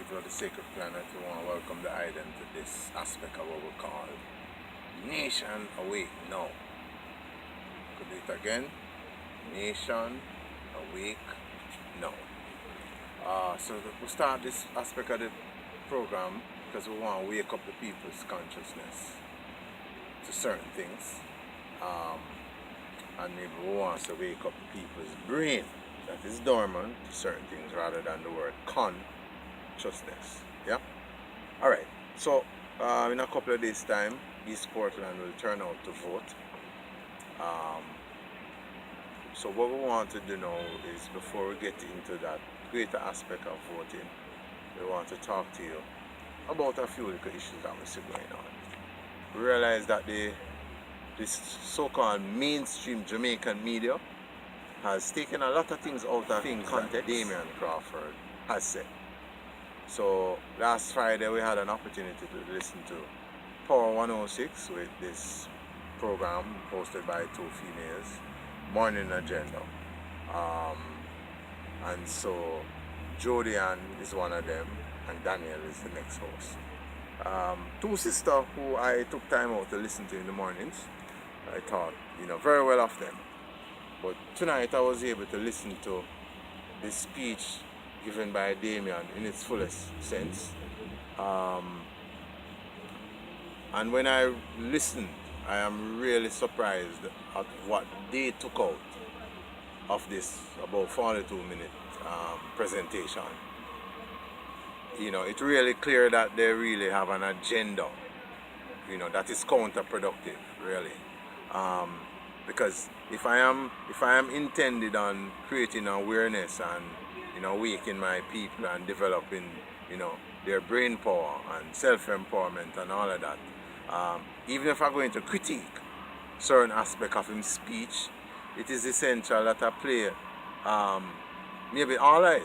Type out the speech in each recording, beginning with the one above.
people of the sacred planet, we want to welcome the island to this aspect of what we call Nation Awake Now. Could do it again. Nation Awake Now. So we start this aspect of the program because we want to wake up the people's consciousness to certain things. And maybe we want to wake up the people's brain that is dormant to certain things rather than the word consciousness. Yeah? Alright, so in a couple of days time, East Portland will turn out to vote. So what we want to do now is, before we get into that greater aspect of voting, we want to talk to you about a few little issues that we see going on. We realize that this so-called mainstream Jamaican media has taken a lot of things out of context. Damion Crawford has said. So last Friday we had an opportunity to listen to Power 106 with this program hosted by two females, Morning Agenda. And so JODI is one of them and Danielle is the next host. Two sisters who I took time out to listen to in the mornings. I thought, very well of them. But tonight I was able to listen to this speech given by Damion in its fullest sense. And when I listened, I am really surprised at what they took out of this about 42-minute presentation. It's really clear that they really have an agenda, that is counterproductive, really. Because if I am intended on creating awareness and awakening my people and developing their brain power and self-empowerment and all of that, even if I'm going to critique certain aspect of his speech, it is essential that I play maybe all right.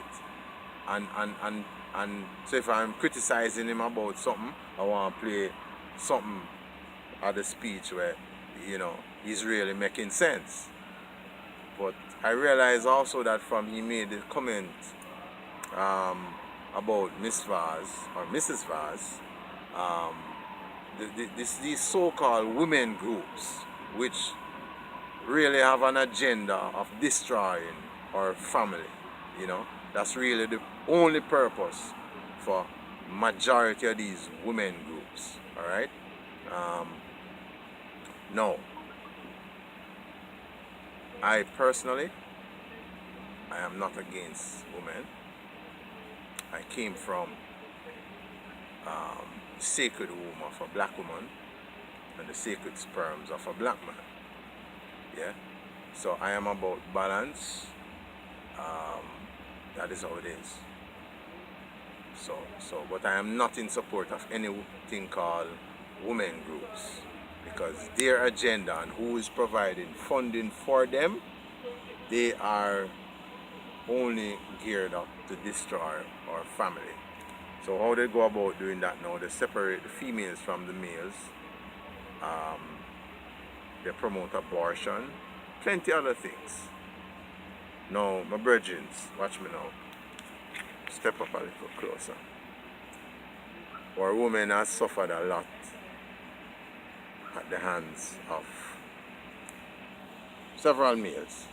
And so if I'm criticizing him about something, I want to play something at the speech where he's really making sense. But I realize also that from he made the comment about Miss Vaz or Mrs. Vaz, these so-called women groups which really have an agenda of destroying our family. That's really the only purpose for majority of these women groups. Alright? No. I personally, I am not against women. I came from the sacred womb of a black woman and the sacred sperms of a black man. Yeah? So I am about balance. That is how it is. But I am not in support of anything called women groups, because their agenda and who is providing funding for them, they are only geared up to destroy our family. So how they go about doing that now, they separate the females from the males, they promote abortion, plenty other things. Now, my brethren, watch me now. Step up a little closer. Our women has suffered a lot at the hands of several males.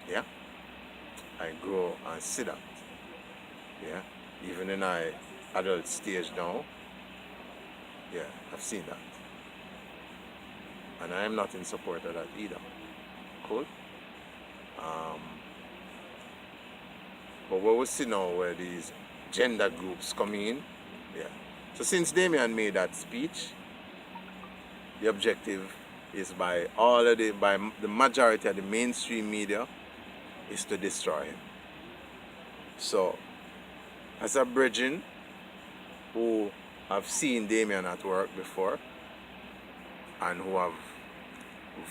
Yeah? I grow and see that. Yeah? Even in my adult stage now, yeah, I've seen that. And I am not in support of that either. Cool? But what we see now where these gender groups come in, yeah. So since Damion made that speech, the objective is by the majority of the mainstream media is to destroy him. So, as a brethren who have seen Damion at work before and who have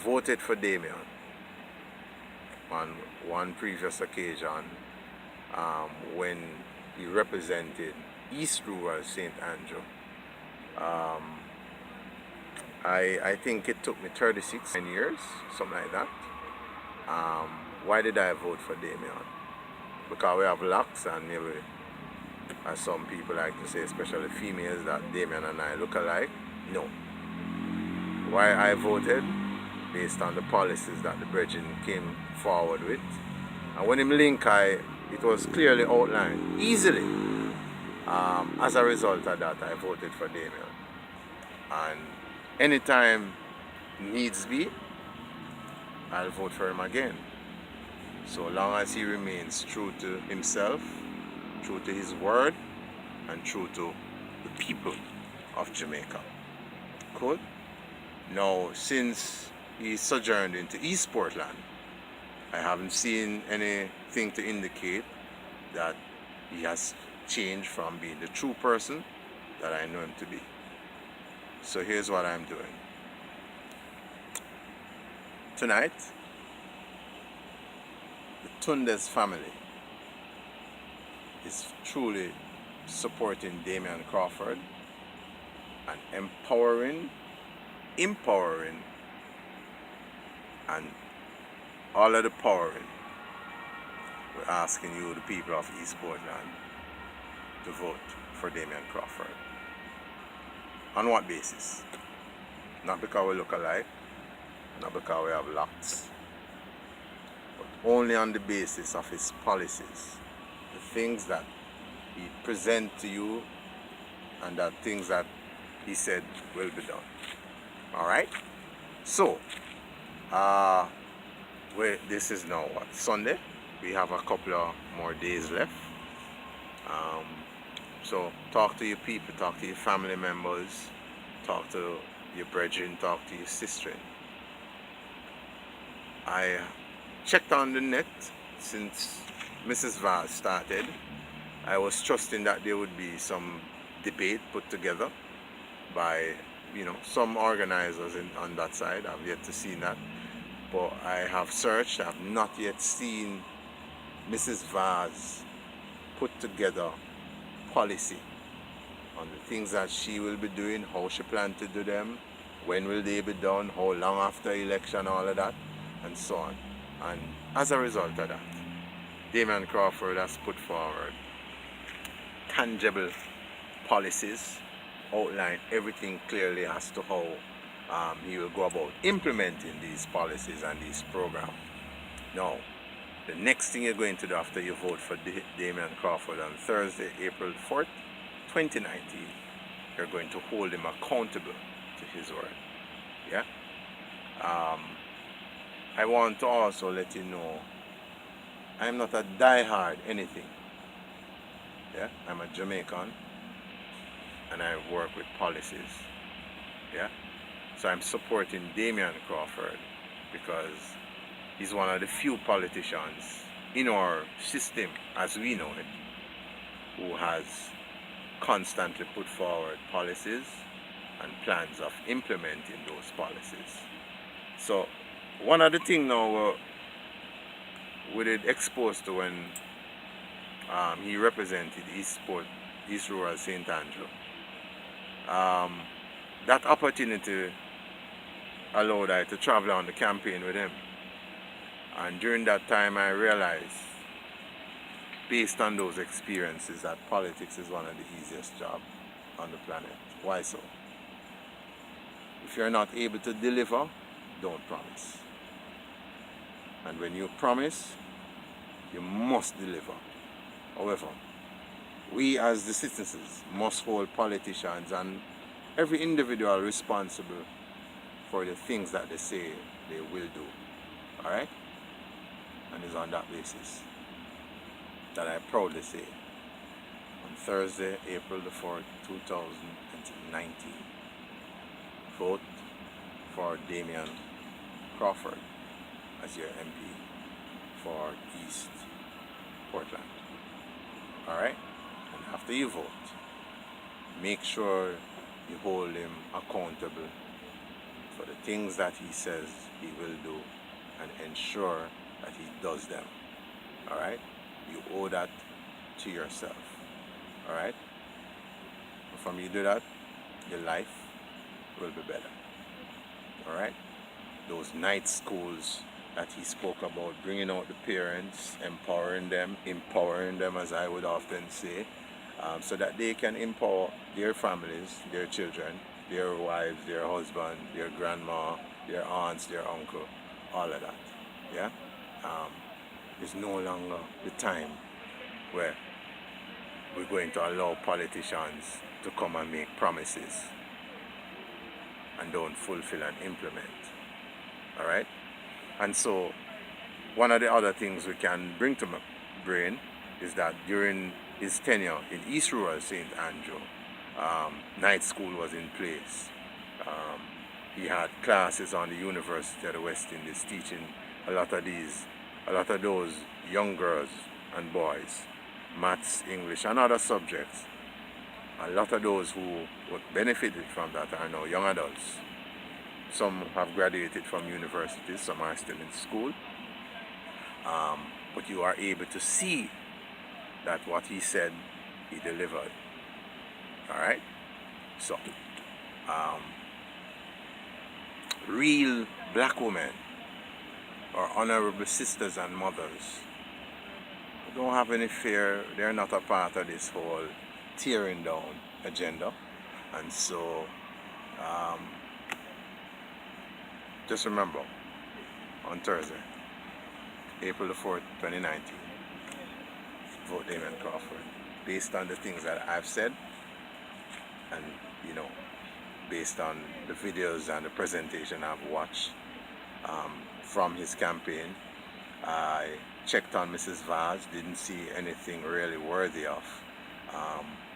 voted for Damion on one previous occasion when he represented East Rural St. Andrew, I think it took me 36 years, something like that. Why did I vote for Damion? Because we have locks and maybe as some people like to say, especially females, that Damion and I look alike. No. Why I voted? Based on the policies that the brethren came forward with. And when him link it was clearly outlined, easily. As a result of that, I voted for Damion. And anytime needs be, I'll vote for him again. So long as he remains true to himself, true to his word, and true to the people of Jamaica. Cool? Now, since he sojourned into East Portland, I haven't seen anything to indicate that he has changed from being the true person that I know him to be. So here's what I'm doing. Tonight, the Tundes family is truly supporting Damion Crawford and empowering, and all of the powering. We're asking you, the people of East Portland, to vote for Damion Crawford. On what basis? Not because we look alike, not because we have locks, but only on the basis of his policies, the things that he present to you, and the things that he said will be done. Alright? So, this is now what? Sunday. We have a couple of more days left. So talk to your people, talk to your family members, talk to your brethren, talk to your sister. I checked on the net since Mrs. Vaz started. I was trusting that there would be some debate put together by, you know, some organizers on that side. I've yet to see that. But I have searched, I have not yet seen Mrs. Vaz put together policy on the things that she will be doing, how she plans to do them, when will they be done, how long after election, all of that, and so on. And as a result of that, Damion Crawford has put forward tangible policies, outline everything clearly as to how he will go about implementing these policies and these programs. Now, the next thing you're going to do after you vote for Damion Crawford on Thursday, April 4th, 2019, you're going to hold him accountable to his word. Yeah? I want to also let you know, I'm not a diehard anything. Yeah? I'm a Jamaican, and I work with policies. Yeah? So I'm supporting Damion Crawford because he's one of the few politicians in our system, as we know it, who has constantly put forward policies and plans of implementing those policies. So one of the things now we did exposed to when he represented East Rural St. Andrew. That opportunity allowed I to travel on the campaign with him. And during that time I realized, based on those experiences, that politics is one of the easiest jobs on the planet. Why so? If you're not able to deliver, don't promise. And when you promise, you must deliver. However, we as the citizens must hold politicians and every individual responsible for the things that they say they will do. Alright? And it's on that basis that I proudly say, on Thursday, April the 4th, 2019, vote for Damion Crawford as your MP for East Portland. Alright? And after you vote, make sure you hold him accountable for the things that he says he will do and ensure that he does them. Alright? You owe that to yourself. Alright? From you do that, your life will be better. Alright? Those night schools that he spoke about, bringing out the parents, empowering them as I would often say, so that they can empower their families, their children, their wives, their husband, their grandma, their aunts, their uncle, all of that. Yeah? It's no longer the time where we're going to allow politicians to come and make promises and don't fulfill and implement. Alright? And so one of the other things we can bring to my brain is that during his tenure in East Rural St. Andrew, night school was in place. He had classes on the University of the West Indies teaching a lot of those young girls and boys maths, English and other subjects. A lot of those who benefited from that are now young adults. Some have graduated from universities, some are still in school. But you are able to see that what he said, he delivered. Alright? So, real black women or honorable sisters and mothers don't have any fear. They're not a part of this whole tearing down agenda. And so, just remember, on Thursday, April the 4th, 2019, vote Damion Crawford. Based on the things that I've said, and you know, based on the videos and the presentation I've watched from his campaign, I checked on Mrs. Vaz, didn't see anything really worthy of,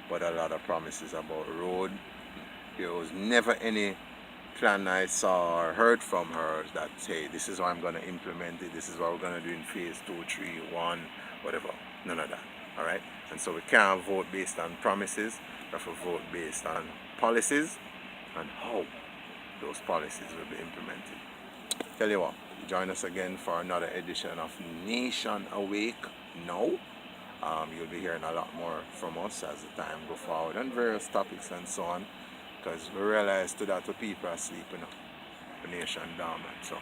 but a lot of promises about road. There was never any plan I saw or heard from her that, hey, this is how I'm going to implement it, this is what we're going to do in phase 2, 3, 1, whatever. None of that. Alright? And so we can't vote based on promises, we have to vote based on policies and how those policies will be implemented. Tell you what, join us again for another edition of Nation Awake Now. You'll be hearing a lot more from us as the time go forward and various topics and so on, because we realize to that the people are sleeping, the nation dormant. So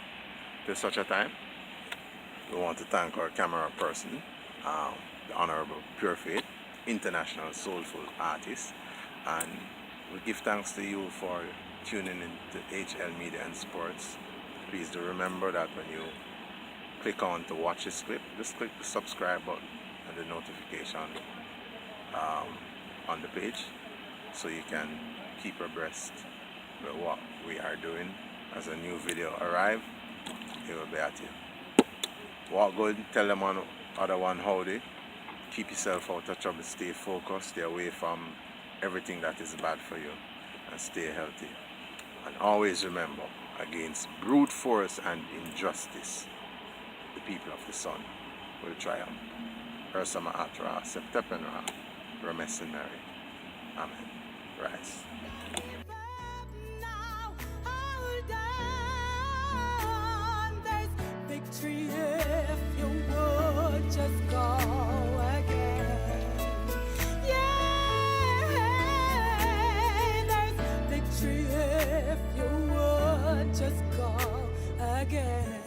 till such a time, we want to thank our camera person, the Honorable Pure Faith, international soulful artist, and we give thanks to you for tuning into HL Media and Sports. Please do remember that when you click on to watch this clip, just click the subscribe button and the notification on the page so you can keep abreast with what we are doing. As a new video arrive, it will be at you. Walk good, tell them on other one howdy. Keep yourself out of trouble, stay focused, stay away from everything that is bad for you, and stay healthy. And always remember, against brute force and injustice, the people of the sun will triumph. Ursama Atra, Septepenra, Remesenary. Amen. Rise. Victory if you would just go again. Yeah, there's victory if you would just go again.